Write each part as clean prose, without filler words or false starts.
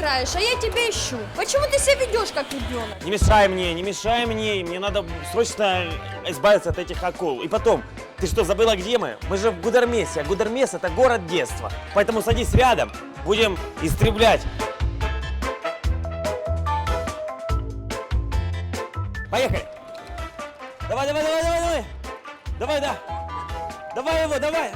играешь, а я тебя ищу. Почему ты себя ведешь как ребенок? Не мешай мне. Мне надо срочно избавиться от этих акул. И потом, ты что, забыла, где мы? Мы же в Гудермесе, а Гудермес — это город детства. Поэтому садись рядом, будем истреблять. Поехали! Давай! Давай, да! Давай его, давай!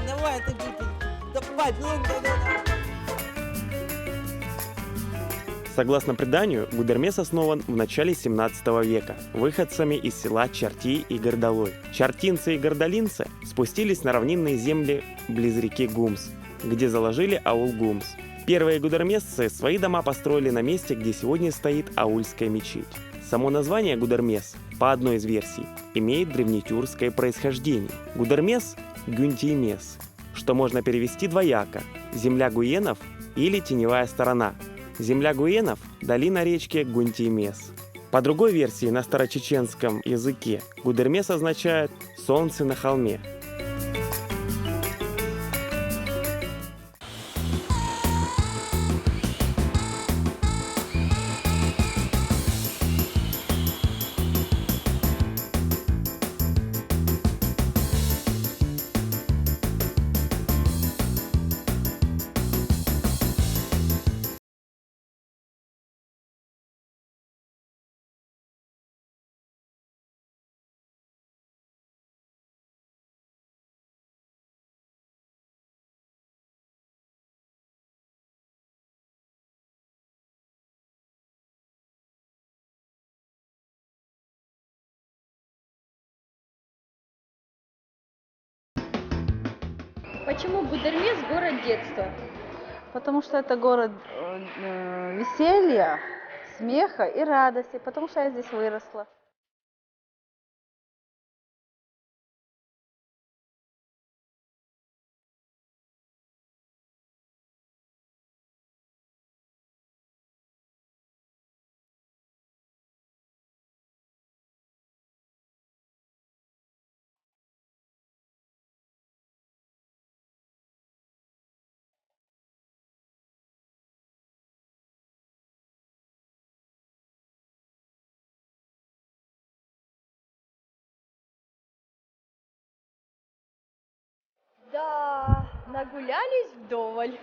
Согласно преданию, Гудермес основан в начале 17 века выходцами из села Чарти и Гордолой. Чартинцы и гордолинцы спустились на равнинные земли близ реки Гумс, где заложили аул Гумс. Первые гудермесцы свои дома построили на месте, где сегодня стоит аульская мечеть. Само название Гудермес, по одной из версий, имеет древнетюркское происхождение. Гудермес – Гюнтимес, что можно перевести двояко – земля гуенов или теневая сторона. Земля гуенов – долина речки Гунтимес. По другой версии, на старочеченском языке Гудермес означает «солнце на холме». Почему Гудермес город детства? Потому что это город веселья, смеха и радости, потому что я здесь выросла. Да, нагулялись вдоволь.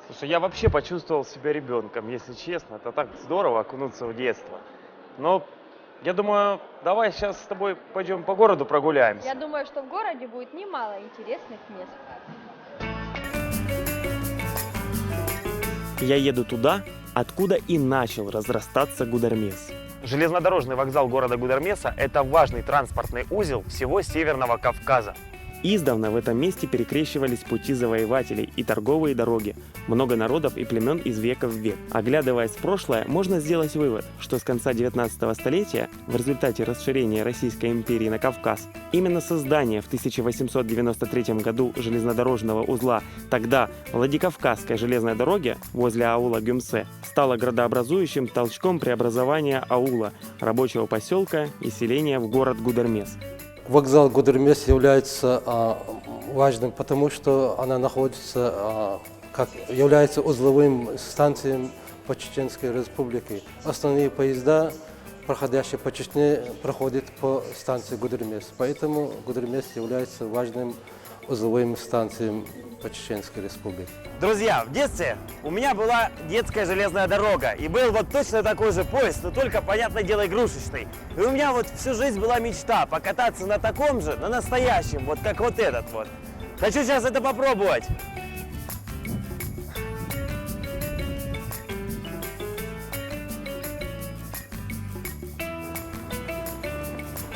Слушай, я вообще почувствовал себя ребенком, если честно. Это так здорово окунуться в детство. Но я думаю, давай сейчас с тобой пойдем по городу прогуляемся. Я думаю, что в городе будет немало интересных мест. Я еду туда, откуда и начал разрастаться Гудермес. Железнодорожный вокзал города Гудермеса – это важный транспортный узел всего Северного Кавказа. Издавна в этом месте перекрещивались пути завоевателей и торговые дороги, много народов и племен из века в век. Оглядываясь в прошлое, можно сделать вывод, что с конца 19 столетия, в результате расширения Российской империи на Кавказ, именно создание в 1893 году железнодорожного узла, тогда Владикавказской железной дороги возле аула Гюмсе, стало градообразующим толчком преобразования аула, рабочего поселка и селения в город Гудермес. Вокзал Гудермес является важным, потому что она находится, является узловым станцией по Чеченской Республике. Основные поезда, проходящие по Чечне, проходят по станции Гудермес. Поэтому Гудермес является важным узловым станцией по Чеченской Республике. Друзья, в детстве у меня была детская железная дорога, и был вот точно такой же поезд, но только, понятное дело, игрушечный. И у меня вот всю жизнь была мечта покататься на таком же, на настоящем, вот как вот этот вот. Хочу сейчас это попробовать.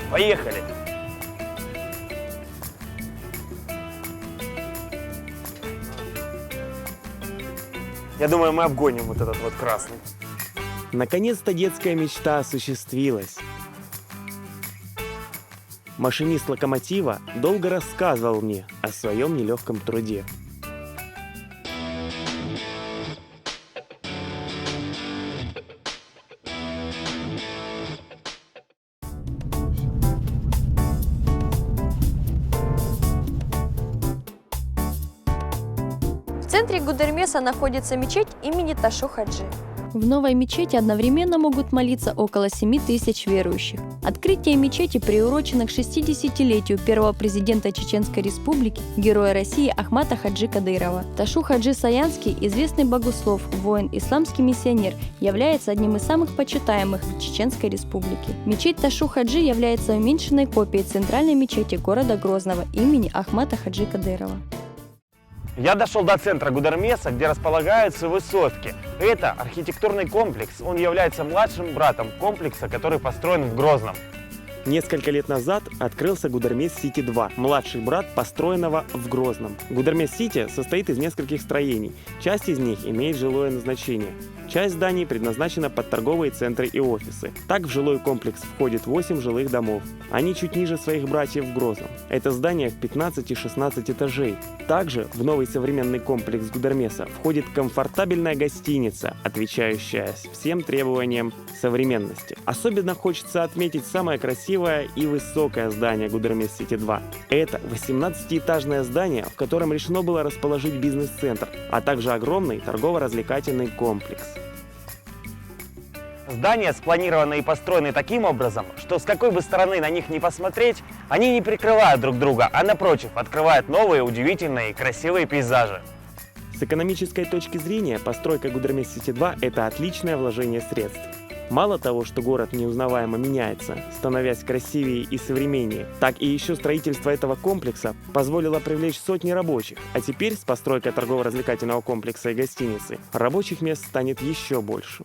Поехали! Я думаю, мы обгоним вот этот вот красный. Наконец-то детская мечта осуществилась. Машинист локомотива долго рассказывал мне о своем нелегком труде. В центре Гудермеса находится мечеть имени Ташу Хаджи. В новой мечети одновременно могут молиться около 7 тысяч верующих. Открытие мечети приурочено к 60-летию первого президента Чеченской Республики, героя России Ахмата Хаджи Кадырова. Ташу Хаджи Саянский, известный богослов, воин, исламский миссионер, является одним из самых почитаемых в Чеченской Республике. Мечеть Ташу Хаджи является уменьшенной копией центральной мечети города Грозного имени Ахмата Хаджи Кадырова. Я дошел до центра Гудермеса, где располагаются высотки. Это архитектурный комплекс. Он является младшим братом комплекса, который построен в Грозном. Несколько лет назад открылся Гудермес-Сити-2, младший брат построенного в Грозном. Гудермес-Сити состоит из нескольких строений. Часть из них имеет жилое назначение. Часть зданий предназначена под торговые центры и офисы. Так в жилой комплекс входит 8 жилых домов. Они чуть ниже своих братьев в Грозном. Это здание в 15 и 16 этажей. Также в новый современный комплекс Гудермеса входит комфортабельная гостиница, отвечающая всем требованиям современности. Особенно хочется отметить самое красивое и высокое здание Гудермес-Сити-2. Это 18-этажное здание, в котором решено было расположить бизнес-центр, а также огромный торгово-развлекательный комплекс. Здания спланированы и построены таким образом, что с какой бы стороны на них ни посмотреть, они не прикрывают друг друга, а напротив, открывают новые, удивительные и красивые пейзажи. С экономической точки зрения, постройка Гудермес-Сити-2 – это отличное вложение средств. Мало того, что город неузнаваемо меняется, становясь красивее и современнее, так и еще строительство этого комплекса позволило привлечь сотни рабочих, а теперь с постройкой торгово-развлекательного комплекса и гостиницы рабочих мест станет еще больше.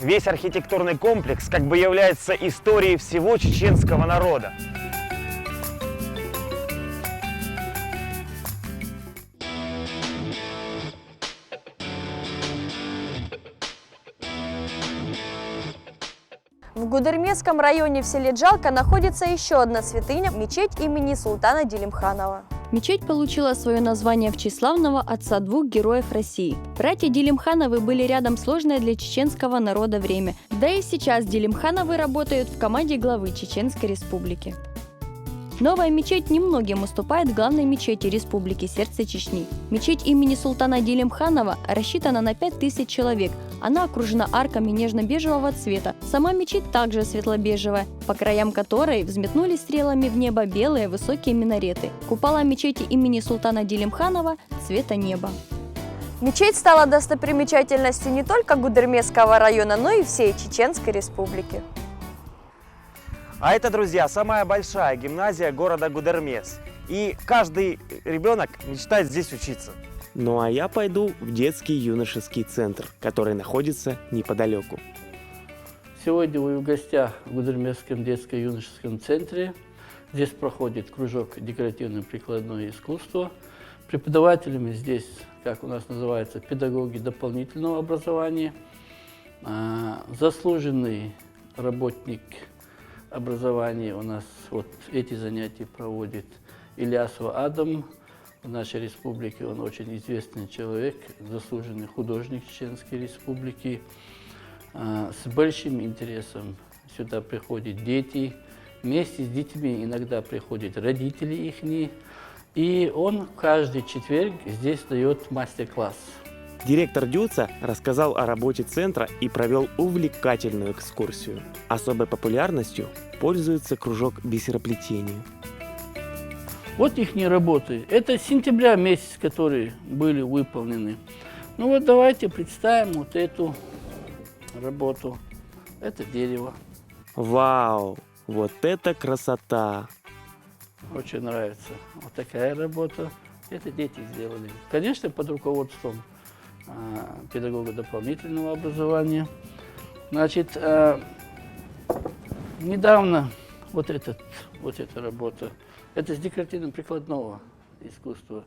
Весь архитектурный комплекс как бы является историей всего чеченского народа. В Гудермесском районе в селе Джалка находится еще одна святыня – мечеть имени султана Делимханова. Мечеть получила свое название в честь славного отца двух героев России. Братья Делимхановы были рядом сложное для чеченского народа время, да и сейчас Делимхановы работают в команде главы Чеченской Республики. Новая мечеть немногим уступает главной мечети Республики Сердце Чечни. Мечеть имени султана Делимханова рассчитана на 5000 человек. Она окружена арками нежно-бежевого цвета. Сама мечеть также светло-бежевая, по краям которой взметнулись стрелами в небо белые высокие минареты. Купола мечети имени султана Делимханова цвета неба. Мечеть стала достопримечательностью не только Гудермесского района, но и всей Чеченской Республики. А это, друзья, самая большая гимназия города Гудермес. И каждый ребенок мечтает здесь учиться. Ну а я пойду в детский юношеский центр, который находится неподалеку. Сегодня вы в гостях в Гудермесском детско-юношеском центре. Здесь проходит кружок декоративно-прикладное искусство. Преподавателями здесь, как у нас называется, педагоги дополнительного образования. Заслуженный работник образования у нас вот эти занятия проводит Ильясов Адам. В нашей республике он очень известный человек, заслуженный художник Чеченской Республики. С большим интересом сюда приходят дети. Вместе с детьми иногда приходят родители их. И он каждый четверг здесь дает мастер-класс. Директор ДЮЦа рассказал о работе центра и провел увлекательную экскурсию. Особой популярностью пользуется кружок бисероплетения. Вот их работы. Это сентября месяц, которые были выполнены. Ну вот давайте представим вот эту работу. Это дерево. Вау! Вот это красота! Очень нравится. Вот такая работа. Это дети сделали. Конечно, под руководством педагога дополнительного образования. Значит, недавно вот эта работа, это с декоративно-прикладного искусства.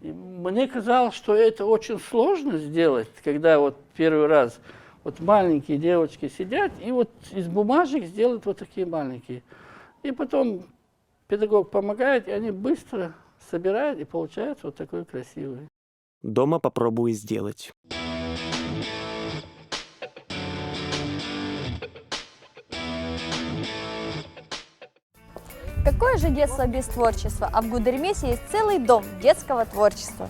И мне казалось, что это очень сложно сделать, когда вот первый раз вот маленькие девочки сидят и вот из бумажек сделают вот такие маленькие. И потом педагог помогает, и они быстро собирают, и получается вот такой красивый. Дома попробую сделать. Какое же детство без творчества? А в Гудермесе есть целый дом детского творчества.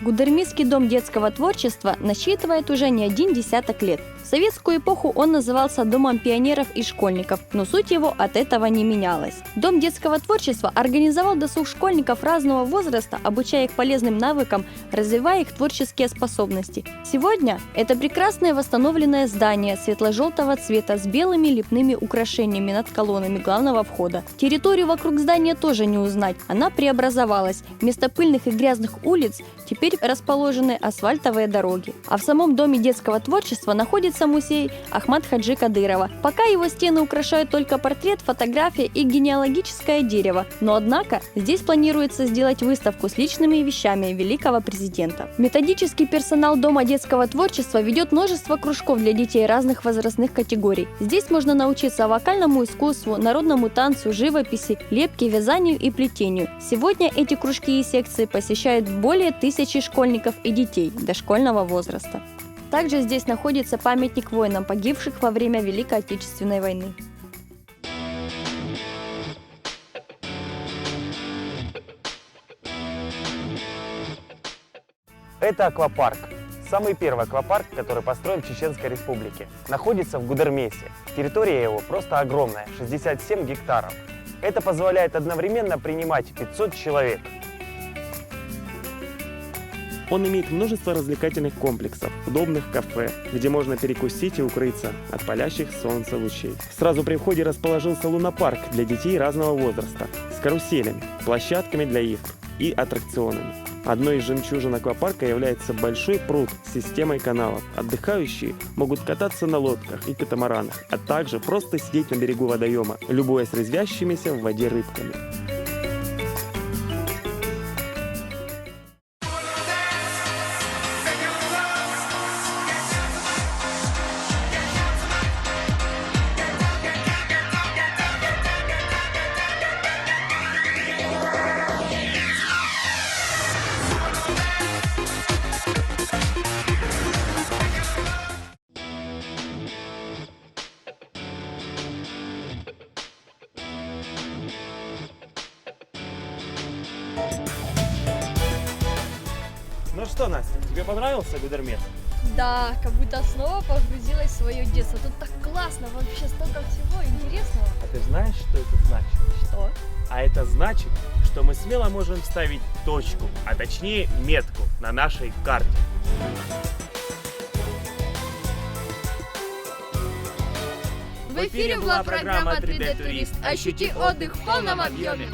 Гудермесский дом детского творчества насчитывает уже не один десяток лет. В советскую эпоху он назывался Домом пионеров и школьников, но суть его от этого не менялась. Дом детского творчества организовал досуг школьников разного возраста, обучая их полезным навыкам, развивая их творческие способности. Сегодня это прекрасное восстановленное здание светло-желтого цвета с белыми лепными украшениями над колоннами главного входа. Территорию вокруг здания тоже не узнать, она преобразовалась. Вместо пыльных и грязных улиц теперь расположены асфальтовые дороги. А в самом Доме детского творчества находится музей Ахмад Хаджи Кадырова. Пока его стены украшают только портрет, фотография и генеалогическое дерево. Но однако здесь планируется сделать выставку с личными вещами великого президента. Методический персонал Дома детского творчества ведет множество кружков для детей разных возрастных категорий. Здесь можно научиться вокальному искусству, народному танцу, живописи, лепке, вязанию и плетению. Сегодня эти кружки и секции посещают более 1000 школьников и детей дошкольного возраста. Также здесь находится памятник воинам, погибших во время Великой Отечественной войны. Это аквапарк. Самый первый аквапарк, который построен в Чеченской Республике. Находится в Гудермесе. Территория его просто огромная, 67 гектаров. Это позволяет одновременно принимать 500 человек. Он имеет множество развлекательных комплексов, удобных кафе, где можно перекусить и укрыться от палящих солнца лучей. Сразу при входе расположился лунопарк для детей разного возраста с каруселями, площадками для игр и аттракционами. Одной из жемчужин аквапарка является большой пруд с системой каналов. Отдыхающие могут кататься на лодках и катамаранах, а также просто сидеть на берегу водоема, любуясь резвящимися в воде рыбками. Ну что, Настя, тебе понравился Гудермес? Да, как будто снова погрузилась в свое детство. Тут так классно, вообще столько всего интересного. А ты знаешь, что это значит? Что? А это значит, что мы смело можем ставить точку, а точнее метку на нашей карте. В эфире была программа 3D Турист. Ощути отдых в полном объеме.